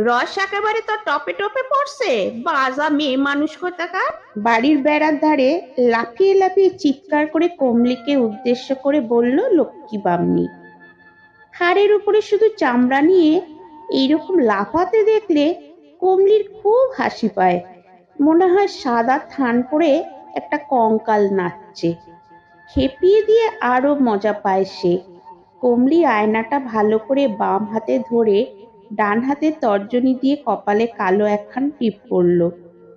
রস একেবারে তো টপে টপে পড়ছে। বাজা মেয়ে মানুষ কোথাকার। বাড়ির বেড়ার ধারে লাফিয়ে লাফিয়ে চিৎকার করে কমলিকে উদ্দেশ্য করে বলল লক্ষ্মী বামনি। হাড়ের উপরে শুধু চামড়া নিয়ে এইরকম লাফাতে দেখলে কমলির খুব হাসি পায়। মনে হয় সাদা থান পরে একটা কঙ্কাল নাচছে। খেপিয়ে দিয়ে আরো মজা পায় সে। কমলি আয়নাটা ভালো করে বাম হাতে ধরে ডান হাতে তর্জনী দিয়ে কপালে কালো একখান টিপ পড়ল,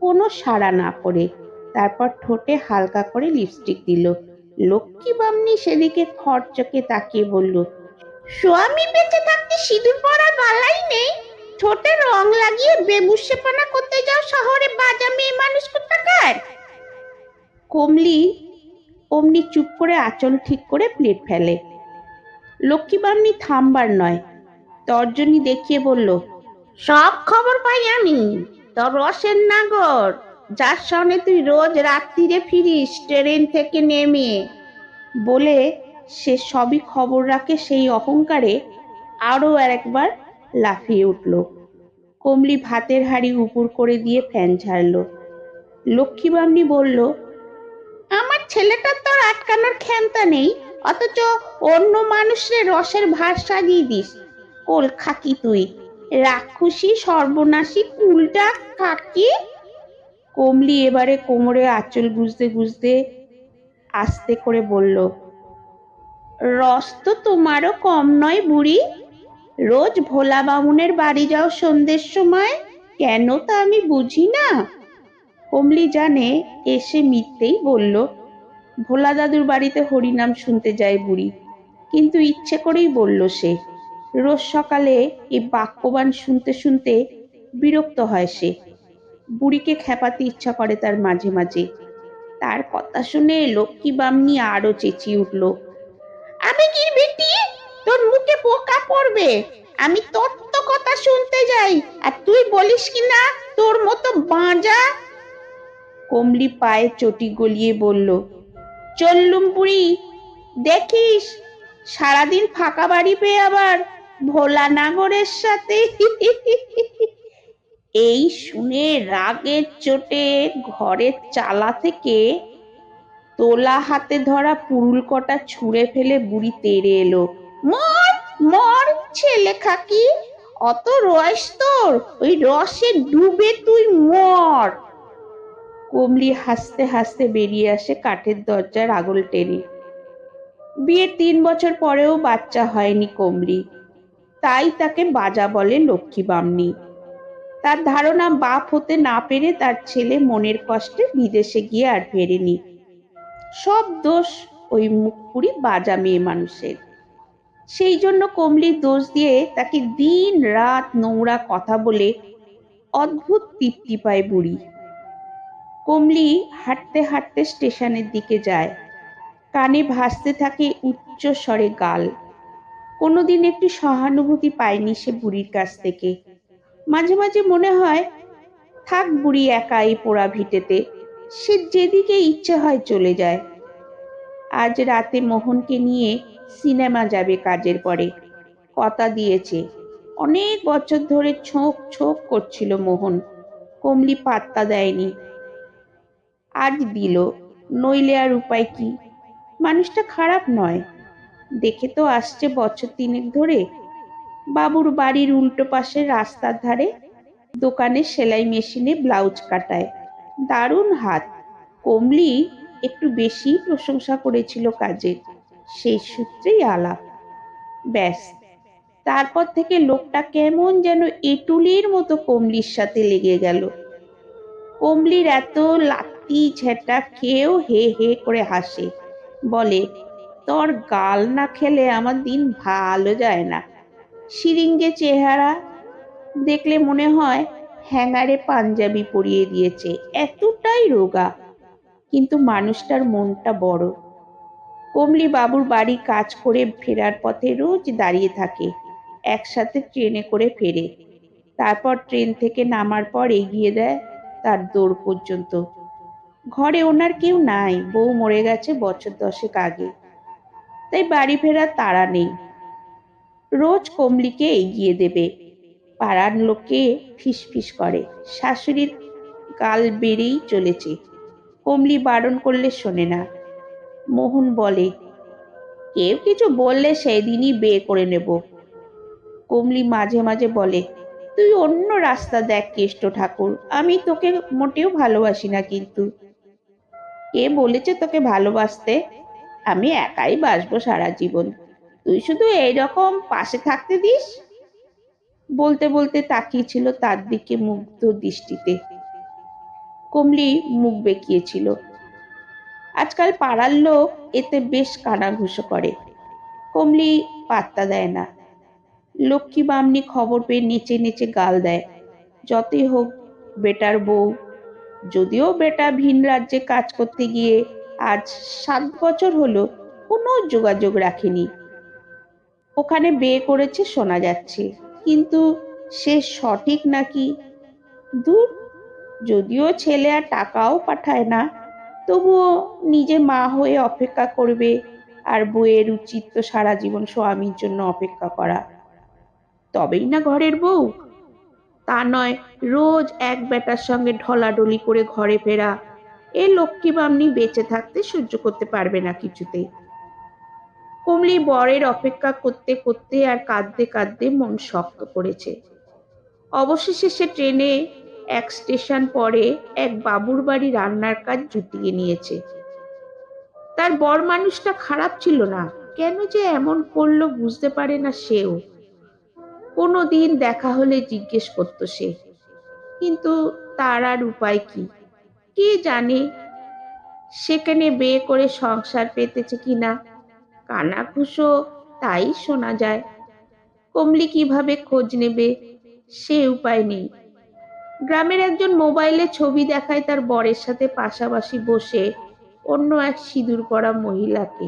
কোনো সাড়া না করে। তারপর ঠোঁটে হালকা করে লিপস্টিক দিল। লক্ষ্মী বামনি সেদিকে খরচকে তাকিয়ে বলল, স্বামী বেঁচে থাকতে সিঁদুর পরার বালাই নেই, ঠোঁটে রং লাগিয়ে বেবুসেপনা করতে যাও শহরে, বাজা মেয়ে মানুষ কোথাকার। কমলি অমনি চুপ করে আঁচল ঠিক করে প্লেট ফেলে। লক্ষ্মী বামনি থামবার নয়, তর্জনী দেখিয়ে বলল, সব খবর পাই আমি, তোর রসের নাগর, যার সঙ্গে তুই রোজ রাত্রিরে ফিরিস ট্রেন থেকে নেমে। বলে সে সবই খবর রাখে সেই অহংকারে আরো একবার লাফিয়ে উঠল। কমলি ভাতের হাঁড়ি উপর করে দিয়ে ফ্যান ঝাড়ল। লক্ষ্মী বামনি বলল, আমার ছেলেটার তোর আটকানোর ক্ষমতা নেই, অথচ অন্য মানুষের রসের ভার সাজিয়ে দিস। কোল খাকি তুই, রাক্ষসী সর্বনাশী কুলটা খাকি। কমলি এবারে কোমরে আঁচল গুজতে গুজতে আস্তে করে বলল, রস তো তোমারও কম নয় বুড়ি, রোজ ভোলা বামুনের বাড়ি যাও সন্ধ্যের সময়, কেন তা আমি বুঝি না। কমলি জানে এসে মিথ্যেই বলল, ভোলা দাদুর বাড়িতে হরিনাম শুনতে যায় বুড়ি, কিন্তু ইচ্ছে করেই বলল সে। রোজ সকালে এই বাক্যবাণ শুনতে শুনতে বিরক্ত হয় সে। বুড়িকে খেপাতে ইচ্ছা করে তার মাঝে মাঝে। তার কথা শুনে লক্ষ্মী বামনি আরো চেঁচিয়ে উঠল, আমি কি বেটি, তোর মুখে পোকা পড়বে। আমি তোর তো কথা শুনতে যাই, আর তুই বলিস কি না তোর মতো বাঁজা। কমলি পায়ে চটি গলিয়ে বলল, চললুম বুড়ি, দেখিস সারাদিন ফাঁকা বাড়ি পেয়ে আবার ভোলা নাগরের সাথে। এই শুনে রাগের চোটে ঘরের চালা থেকে তোলা হাতে ধরা পুরুল কটা ছুঁড়ে ফেলে বুড়ি তেড়ে এলো। মর মর ছেলে খাকি, অত রস তোর, ওই রসে ডুবে তুই মর। কমলি হাসতে হাসতে বেরিয়ে আসে কাঠের দরজার আগল টেনে। বিয়ের 3 বছর পরেও বাচ্চা হয়নি কমলি, তাই তাকে বাজা বলে লক্ষ্মী বামনি। তার ধারণা বাপ হতে না পেরে তার ছেলে মনের কষ্টে বিদেশে গিয়ে আর ফেরেনি। সব দোষ ওই মুখপুরি বাজা মেয়ে মানুষের। সেই জন্য কমলির দোষ দিয়ে তাকে দিন রাত নোংরা কথা বলে অদ্ভুত তৃপ্তি পায় বুড়ি। কমলি হাঁটতে হাঁটতে স্টেশনের দিকে যায়। কানে ভাসতে থাকে উচ্চ স্বরে গাল। কোনোদিন একটু সহানুভূতি পায়নি সে বুড়ির কাছ থেকে। মাঝে মাঝে মনে হয়, থাক বুড়ি একা এই পোড়া ভিটেতে, সে যেদিকে ইচ্ছে হয় চলে যায়। আজ রাতে মোহনকে নিয়ে সিনেমা যাবে কাজের পরে, কথা দিয়েছে। অনেক বছর ধরে ছোঁক ছোঁক করছিল মোহন, কমলি পাত্তা দেয়নি। আজ দিল, নইলে আর উপায় কি। মানুষটা খারাপ নয়, দেখে তো আসছে বছর 3 ধরে। বাবুর বাড়ির উল্টো পাশে রাস্তার ধারে দোকানে সেলাই মেশিনে ব্লাউজ কাটায়, দারুণ হাত। কমলি একটু বেশি প্রশংসা করেছিল কাজের, সেই সূত্রেই আলাপ। ব্যাস, তারপর থেকে লোকটা কেমন যেন এঁটুলির মতো কমলির সাথে লেগে গেল। কমলির এত লাত্তি ঝেঁটা খেয়েও হে হে করে হাসে, বলে, তোর গাল না খেলে আমার দিন ভালো যায় না। সিরিঙ্গে চেহারা, দেখলে মনে হয় হ্যাঙ্গারে পাঞ্জাবি পরিয়ে দিয়েছে, এতটাই রোগা, কিন্তু মানুষটার মনটা বড়। কমলি বাবুর বাড়ি কাজ করে ফেরার পথে রোজ দাঁড়িয়ে থাকে, একসাথে ট্রেনে করে ফেরে। তারপর ট্রেন থেকে নামার পর এগিয়ে দেয় তার দৌড় পর্যন্ত। ঘরে ওনার কেউ নাই, বউ মরে গেছে বছর 10 আগে, তাই বাড়ি ফেরার তাড়া নেই। রোজ কমলিকে এগিয়ে দেবে, পাড়ার লোকে ফিসফিস করে, শাশুড়ির গাল বেড়েই চলেছে। কমলি বারণ করলে শোনে না। মোহন বলে, কেউ কিছু বললে সেদিনই বিয়ে করে নেব। কমলি মাঝে মাঝে বলে, তুই অন্য রাস্তা দেখ কেষ্ট ঠাকুর, আমি তোকে মোটেও ভালোবাসি না। কিন্তু কে বলেছে তোকে ভালোবাসতে? আমি একাই বাসবো সারা জীবন, তুই শুধু এইরকম পাশে থাকতে দিস। বলতে বলতে তাকিয়েছিল তার দিকে মুগ্ধ দৃষ্টিতে। কমলি মুখ বেঁকিয়েছিল। আজকাল পাড়ার লোক এতে বেশ কানাঘুষো করে। কমলি পাত্তা দেয় না। লক্ষ্মী বামনি খবর পেয়ে নেচে নেচে গাল দেয়, যতই হোক বেটার বউ। যদিও বেটা ভিন রাজ্যে কাজ করতে গিয়ে আজ 7 বছর হলো কোনো যোগাযোগ রাখেনি। ওখানে বিয়ে করেছে শোনা যাচ্ছে, কিন্তু সে সঠিক নাকি দূর। যদিও ছেলে আর টাকাও পাঠায় না, তবুও নিজে মা হয়ে অপেক্ষা করবে। আর বউয়ের উচিত তো সারা জীবন স্বামীর জন্য অপেক্ষা করা, তবেই না ঘরের বউ। তা নয় রোজ এক বেটার সঙ্গে ঢলাঢলি করে ঘরে ফেরা। এ লক্ষ্মী বামনি বেঁচে থাকতে সহ্য করতে পারবে না কিছুতেই। কমলি বরের অপেক্ষা করতে করতে আর কাঁদতে কাঁদতে মন শক্ত করেছে। অবশেষে সে ট্রেনে এক স্টেশন পরে এক বাবুর বাড়ি রান্নার কাজ জুটিয়ে নিয়েছে। তার বর মানুষটা খারাপ ছিল না, কেন যে এমন করলো বুঝতে পারে না সেও। কোনো দিন দেখা হলে জিজ্ঞেস করতো সে, কিন্তু তার আর উপায় কি? কে জানে সেখানে বিয়ে করে সংসার পেতেছে কিনা। কানাঘুষো তাই শোনা যায়। কমলি কিভাবে খোঁজ নেবে সে উপায় নেই। গ্রামের একজন মোবাইলে ছবি দেখায় তার বরের সাথে পাশাপাশি বসে অন্য এক সিঁদুর পরা মহিলাকে।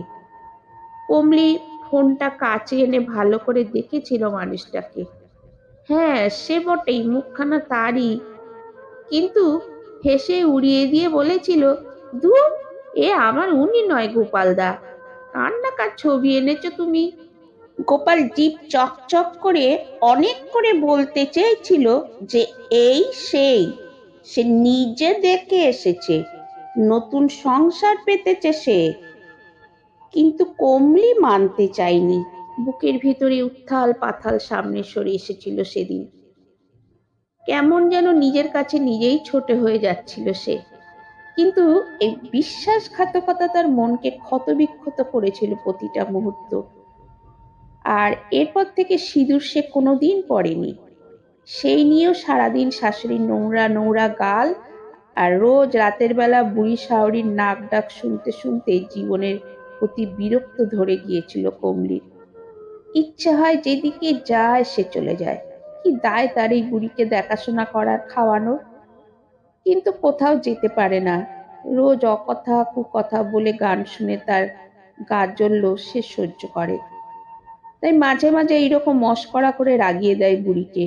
কমলি ফোনটা কাছে এনে ভালো করে দেখেছিল মানুষটাকে। হ্যাঁ, সে বটেই, মুখখানা তারই। কিন্তু হেসে উড়িয়ে দিয়ে বলেছিল, ধুর, এ আমার উনি নয় গোপালদা। কার না কার ছবি এনেছো তুমি। গোপাল জিভ চকচক করে অনেক করে বলতে চেয়েছিল যে এই সেই, সে নিজে দেখে এসেছে, নতুন সংসার পেতেছে সে। কিন্তু কমলি মানতে চায়নি। বুকের ভিতরে উত্থাল পাথাল সামনে সরে এসেছিল সেদিন। কেমন যেন নিজের কাছে নিজেই ছোট হয়ে যাচ্ছিল সে। কিন্তু এই বিশ্বাসঘাতকতা তার মনকে ক্ষতবিক্ষত করেছিল প্রতিটা মুহূর্ত। আর এরপর থেকে সিঁদুর সে কোনোদিন পরেনি। সেই নিয়েও সারাদিন শাশুড়ির নোংরা নোংরা গাল আর রোজ রাতের বেলা বুড়ি শাশুড়ির নাক ডাক শুনতে শুনতে জীবনের প্রতি বিরক্ত ধরে গিয়েছিল কমলির। ইচ্ছে হয় যেদিকে যায় সে চলে যায়। কি দায় তার এই বুড়িকে দেখাশোনা করার, খাওয়ানোর? কিন্তু কোথাও যেতে পারে না। রোজ অকথা কুকথা বলে গান শুনে তার গা জ্বলল সে সহ্য করে। তাই মাঝে মাঝে এইরকম মশকরা করে রাগিয়ে দেয় বুড়িকে।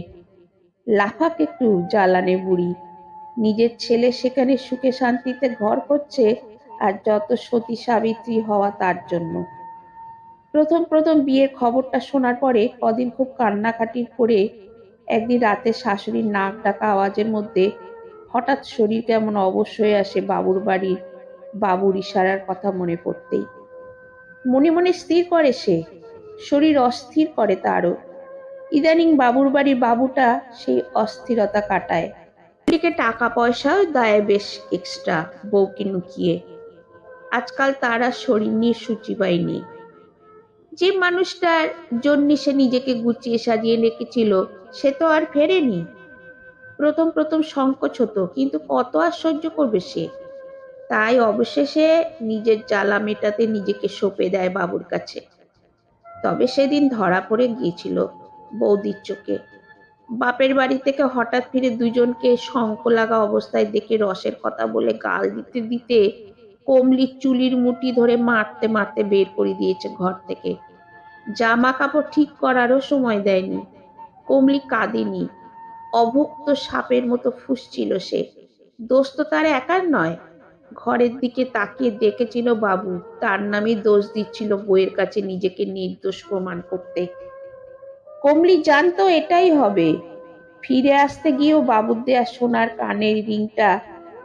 লাফাক একটু জ্বালানে বুড়ি। নিজের ছেলে সেখানে সুখে শান্তিতে ঘর করছে, আর যত সতী সাবিত্রী হওয়া তার জন্য। প্রথম প্রথম বিয়ের খবরটা শোনার পরে কদিন খুব কান্নাকাটি করে একদিন রাতে শাশুড়ির নাক ডাকা আওয়াজের মধ্যে হঠাৎ শরীর কেমন অবশ হয়ে আসে বাবুর বাড়ির বাবুর ইশারার কথা মনে পড়তেই। মনে মনে স্থির করে সে, শরীর অস্থির করে তারও। ইদানিং বাবুর বাড়ির বাবুটা সেই অস্থিরতা কাটায়। এদিকে টাকা পয়সাও দেয় বেশ এক্সট্রা বউকে লুকিয়ে। আজকাল তার আর শরীর নিয়ে শুচিবাই নেই। যে মানুষটার জন্য সে নিজেকে গুছিয়ে সাজিয়ে রেখেছিল সে তো আর ফেরেনি। প্রথম প্রথম সংকোচ হতো, কিন্তু কত আর সহ্য করবে সে। তাই অবশেষে নিজের জ্বালা মেটাতে নিজেকে সঁপে দেয় বাবুর কাছে। তবে সেদিন ধরা পড়ে গিয়েছিল বৌদির চোখে। বাপের বাড়ি থেকে হঠাৎ ফিরে দুজনকে শঙ্খ লাগা অবস্থায় দেখে রসের কথা বলে গাল দিতে দিতে কমলির চুলির মুঠি ধরে মারতে মারতে বের করে দিয়েছে ঘর থেকে। জামা কাপড় ঠিক করারও সময় দেয়নি। কমলি কাঁদেনি, অভুক্ত সাপের মতো ফুঁসছিল সে। দোষ তো তার একার নয়। ঘরের দিকে তাকিয়ে দেখেছিল বাবু তার নামে দোষ দিচ্ছিল বউয়ের কাছে নিজেকে নির্দোষ প্রমাণ করতে। কমলি জানতো এটাই হবে, ফিরে আসতে গিয়েও বাবুর দেয়া সোনার কানের রিংটা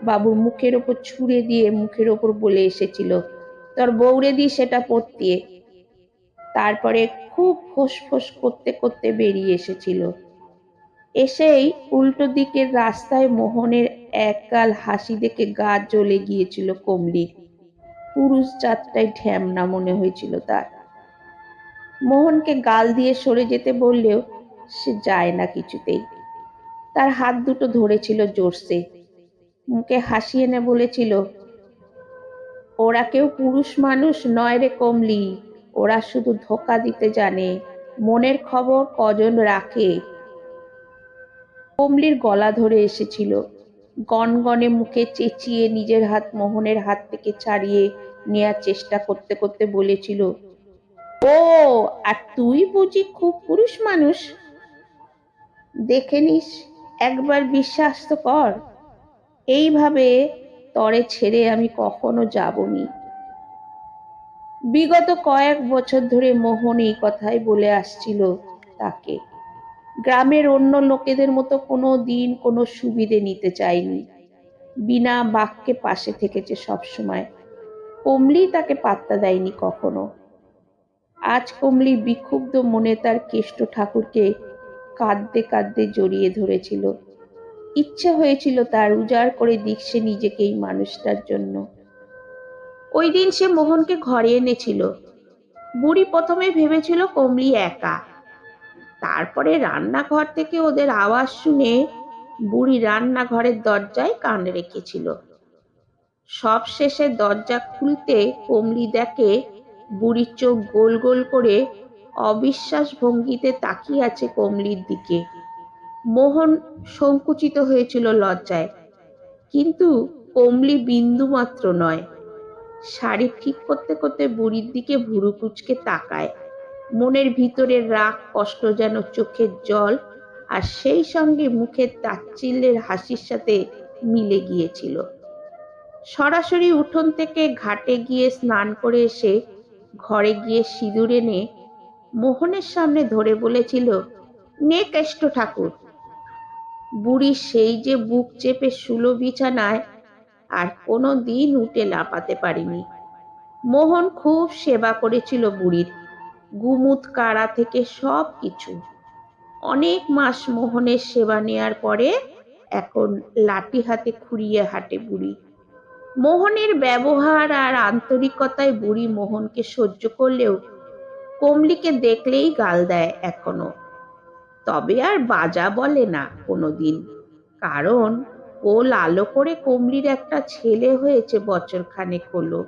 বাবুর মুখের ওপর ছুঁড়ে দিয়ে মুখের ওপর বলে এসেছিল, তোর বউরে দি সেটা পরতে। তারপরে খুব ফোঁস করতে করতে বেরিয়ে এসেছিল। এসেই উল্টো দিকের রাস্তায় মোহনের একগাল হাসি দেখে গা জ্বলে গিয়েছিল কমলির। পুরুষ জাতটাই ঢ্যামনা মনে হয়েছিল তার। মোহনকে গাল দিয়ে সরে যেতে বললেও সে যায় না কিছুতেই। তার হাত দুটো ধরেছিল জোরসে, মুখে হাসি এনে বলেছিল, ওরা কেউ পুরুষ মানুষ নয় রে কমলি, ওরা শুধু ধোঁকা দিতে জানে, মনের খবর কজন রাখে। কমলির গলা ধরে এসেছিল। গনগনে মুখে চেঁচিয়ে নিজের হাত মোহনের হাত থেকে ছাড়িয়ে নেয়ার চেষ্টা করতে করতে বলেছিল, ও আর তুই বুঝি খুব পুরুষ মানুষ? দেখে নিস, একবার বিশ্বাস তো কর, এইভাবে তরে ছেড়ে আমি কখনো যাবনি। বিগত কয়েক বছর ধরে মোহন এই কথাই বলে আসছিল তাকে। গ্রামের অন্য লোকেদের মতো কোনো দিন কোনো সুবিধে নিতে চায়নি, বিনা বাক্যে পাশে থেকেছে সবসময়। কমলি তাকে পাত্তা দেয়নি কখনো। আজ কমলি বিক্ষুব্ধ মনে তার কেষ্ট ঠাকুরকে কাঁদতে কাঁদতে জড়িয়ে ধরেছিল। ইচ্ছে হয়েছিল তার উজাড় করে দিক সে নিজেকে এই মানুষটার জন্য। ওই দিন সে মোহনকে ঘরে এনেছিল। বুড়ি প্রথমে ভেবেছিল কমলি একা, তারপরে রান্নাঘর থেকে ওদের আওয়াজ শুনে বুড়ি রান্নাঘরের দরজায় কান রেখেছিল। সব শেষে দরজা খুলতে কমলি দেখে বুড়ির চোখ গোল গোল করে অবিশ্বাস ভঙ্গিতে তাকিয়ে আছে কমলির দিকে। মোহন সংকুচিত হয়েছিল লজ্জায়, কিন্তু কমলি বিন্দু মাত্র নয়। শাড়ি ঠিক করতে করতে বুড়ির দিকে ভুরু কুঁচকে তাকায়। মনের ভিতরের রাগ কষ্ট যেন চোখের জল আর সেই সঙ্গে মুখের তাচ্ছিল্যের হাসির সাথে মিলে গিয়েছিল। সরাসরি উঠোন থেকে ঘাটে গিয়ে স্নান করে এসে ঘরে গিয়ে সিঁদুর এনে মোহনের সামনে ধরে বলেছিল, নে কেষ্ট ঠাকুর। বুড়ি সেই যে বুক চেপে শুলো বিছানায়, আর কোনো দিন উঠে লাফাতে পারেনি। মোহন খুব সেবা করেছিল বুড়ির, গুমুট কাড়া থেকে সব কিছু। অনেক মাস মোহনের সেবা নেয়ার পরে এখন লাঠি হাতে খুঁড়িয়ে হাঁটে বুড়ি। মোহনের ব্যবহার আর আন্তরিকতায় বুড়ি মোহনকে সহ্য করলেও কমলিকে দেখলেই গাল দেয় এখনো। তবে আর বাজা বলে না কোনোদিন, কারণ ও লালো করে কমলির একটা ছেলে হয়েছে বছর খানেক হলো।